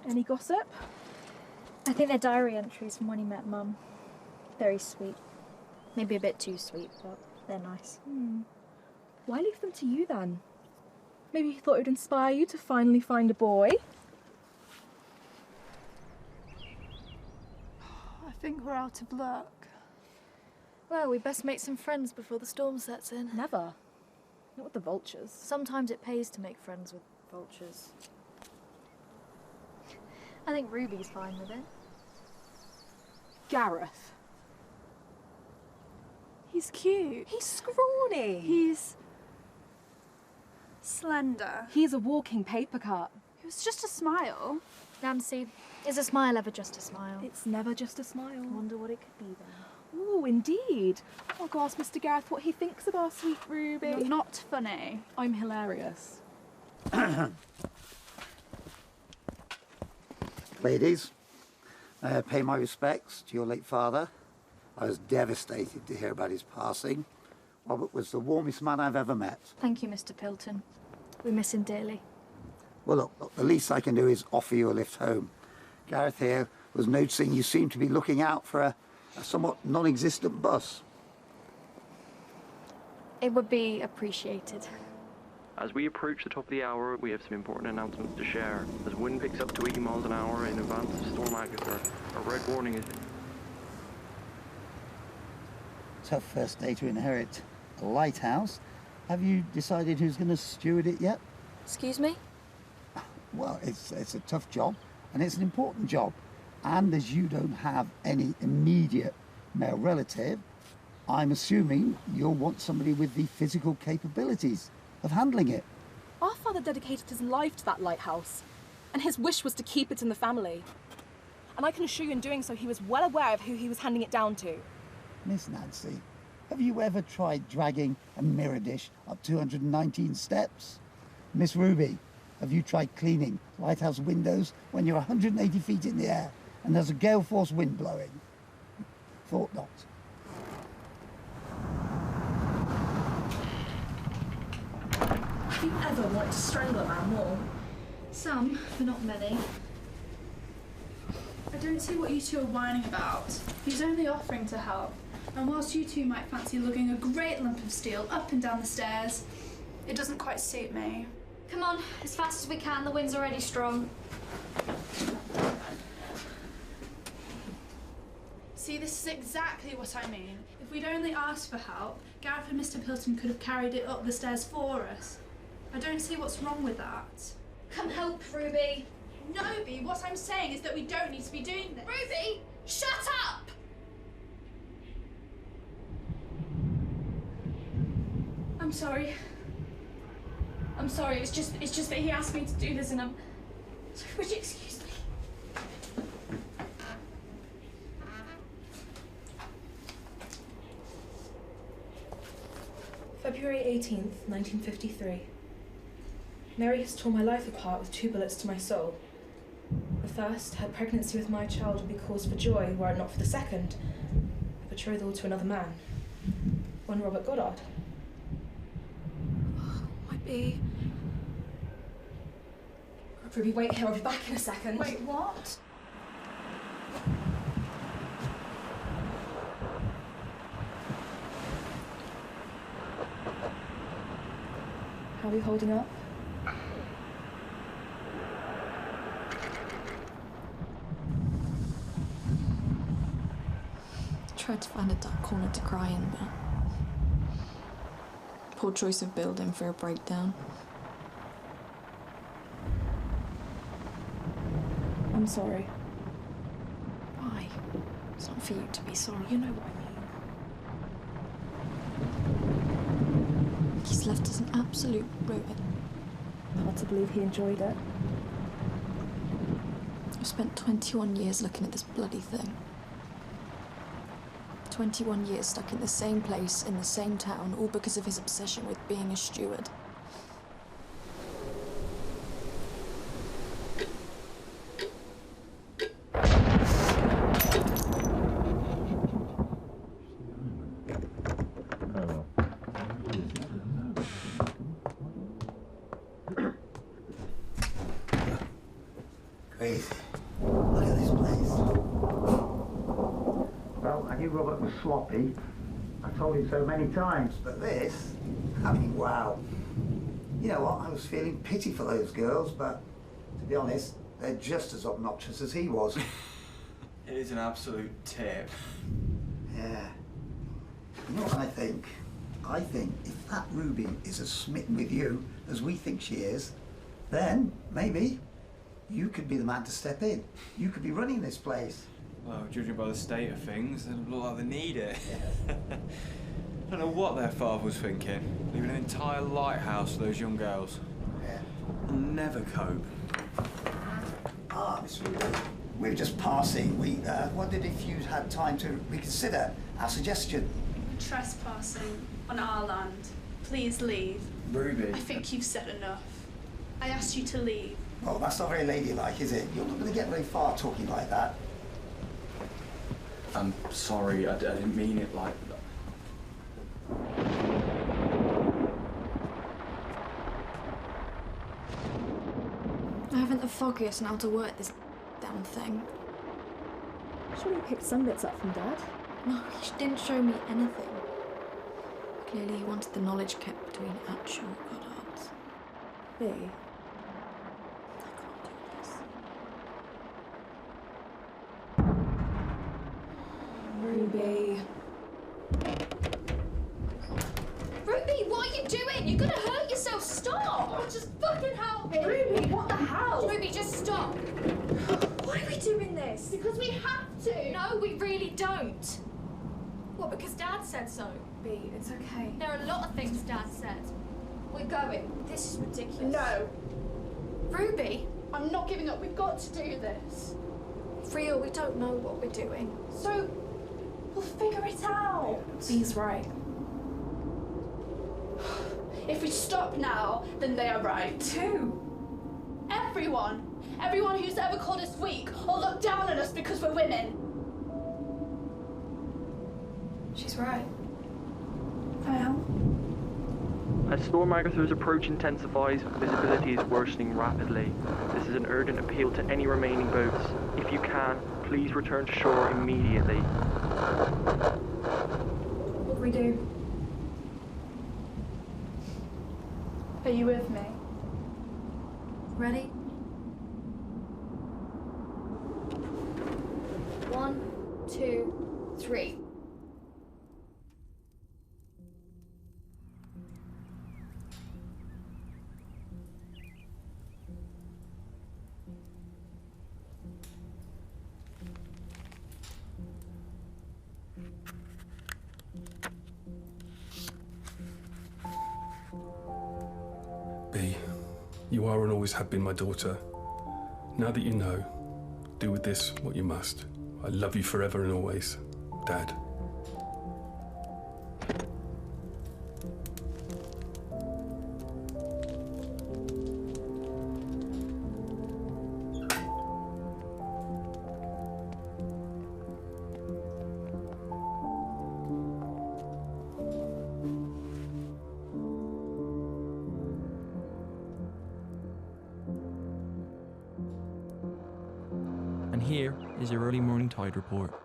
Any gossip? I think they're diary entries from when he met Mum. Very sweet. Maybe a bit too sweet, but they're nice. Why leave them to you then? Maybe he thought it would inspire you to finally find a boy? I think we're out of luck. Well, we best make some friends before the storm sets in. Never. Not with the vultures. Sometimes it pays to make friends with vultures. I think Ruby's fine with it. Gareth. He's cute. He's scrawny. He's slender. He's a walking paper cut. It was just a smile. Nancy, is a smile ever just a smile? It's never just a smile. I wonder what it could be then. Oh, indeed. I'll go ask Mr. Gareth what he thinks of our sweet Ruby. You're not funny. I'm hilarious. Ladies, pay my respects to your late father. I was devastated to hear about his passing. Robert was the warmest man I've ever met. Thank you, Mr. Pilton. We miss him dearly. Well, look, the least I can do is offer you a lift home. Gareth here was noticing you seem to be looking out for a somewhat non-existent bus. It would be appreciated. As we approach the top of the hour, we have some important announcements to share. As wind picks up to 80 miles an hour in advance of Storm Agatha, a red warning is... Tough first day to inherit a lighthouse. Have you decided who's going to steward it yet? Excuse me? Well, it's a tough job, and it's an important job. And as you don't have any immediate male relative, I'm assuming you'll want somebody with the physical capabilities of handling it. Our father dedicated his life to that lighthouse, and his wish was to keep it in the family. And I can assure you in doing so, he was well aware of who he was handing it down to. Miss Nancy, have you ever tried dragging a mirror dish up 219 steps? Miss Ruby, have you tried cleaning lighthouse windows when you're 180 feet in the air and there's a gale force wind blowing? Thought not. Have you ever wanted to strangle a man more? Some, but not many. I don't see what you two are whining about. He's only offering to help. And whilst you two might fancy lugging a great lump of steel up and down the stairs, it doesn't quite suit me. Come on, as fast as we can, the wind's already strong. See, this is exactly what I mean. If we'd only asked for help, Gareth and Mr. Pilton could have carried it up the stairs for us. I don't see what's wrong with that. Come help, Ruby. No, Bea, what I'm saying is that we don't need to be doing this. Ruby, shut up! I'm sorry. I'm sorry, it's just that he asked me to do this and I'm... Sorry, would you excuse me? February 18th, 1953. Mary has torn my life apart with 2 bullets to my soul. The first, her pregnancy with my child, would be cause for joy were it not for the second, a betrothal to another man. One Robert Goddard. Might be... Ruby, wait here, I'll be back in a second. Wait, what? How are we holding up? Tried to find a dark corner to cry in, but poor choice of building for a breakdown. I'm sorry. Why? It's not for you to be sorry. You know what I mean. He's left us an absolute ruin. Hard to believe he enjoyed it. I've spent 21 years looking at this bloody thing. 21 years stuck in the same place, in the same town, all because of his obsession with being a steward. Crazy. Look at this place. Well, I knew Robert was sloppy. I told him so many times, but this, I mean, wow. You know what, I was feeling pity for those girls, but to be honest, they're just as obnoxious as he was. It is an absolute tip. Yeah. You know what I think? I think if that Ruby is as smitten with you as we think she is, then maybe you could be the man to step in. You could be running this place. Well, judging by the state of things, it look like they need it. I don't know what their father was thinking, leaving an entire lighthouse for those young girls. Yeah. I'll never cope. Ah, Miss Ruby, we were just passing. We wondered if you'd had time to reconsider our suggestion. Trespassing on our land. Please leave. Ruby. I think you've said enough. I asked you to leave. Well, that's not very ladylike, is it? You're not going to get very far talking like that. I'm sorry, I didn't mean it like that. I haven't the foggiest on how to work this damn thing. Surely you picked some bits up from Dad. No, he didn't show me anything. Clearly he wanted the knowledge kept between actual godards. B. I can't do this. Ruby. Ruby, what are you doing? You're gonna hurt yourself. Stop! Oh, just fucking help me. Ruby, what the hell? Ruby, just stop. Why are we doing this? Because we have to. No, we really don't. What, because Dad said so? B, it's okay. There are a lot of things Dad said. We're going. This is ridiculous. No, Ruby, I'm not giving up. We've got to do this. Frio, we don't know what we're doing. So, we'll figure it out. B's right. If we stop now, then they are right. Who? Everyone. Everyone who's ever called us weak or looked down on us because we're women. She's right. I am. As Storm Agatha's approach intensifies, visibility is worsening rapidly. This is an urgent appeal to any remaining boats. If you can, please return to shore immediately. What do we do? Are you with me? Ready? 1, 2, 3. B, you are and always have been my daughter. Now that you know, do with this what you must. I love you forever and always, Dad. And here is your early morning tide report.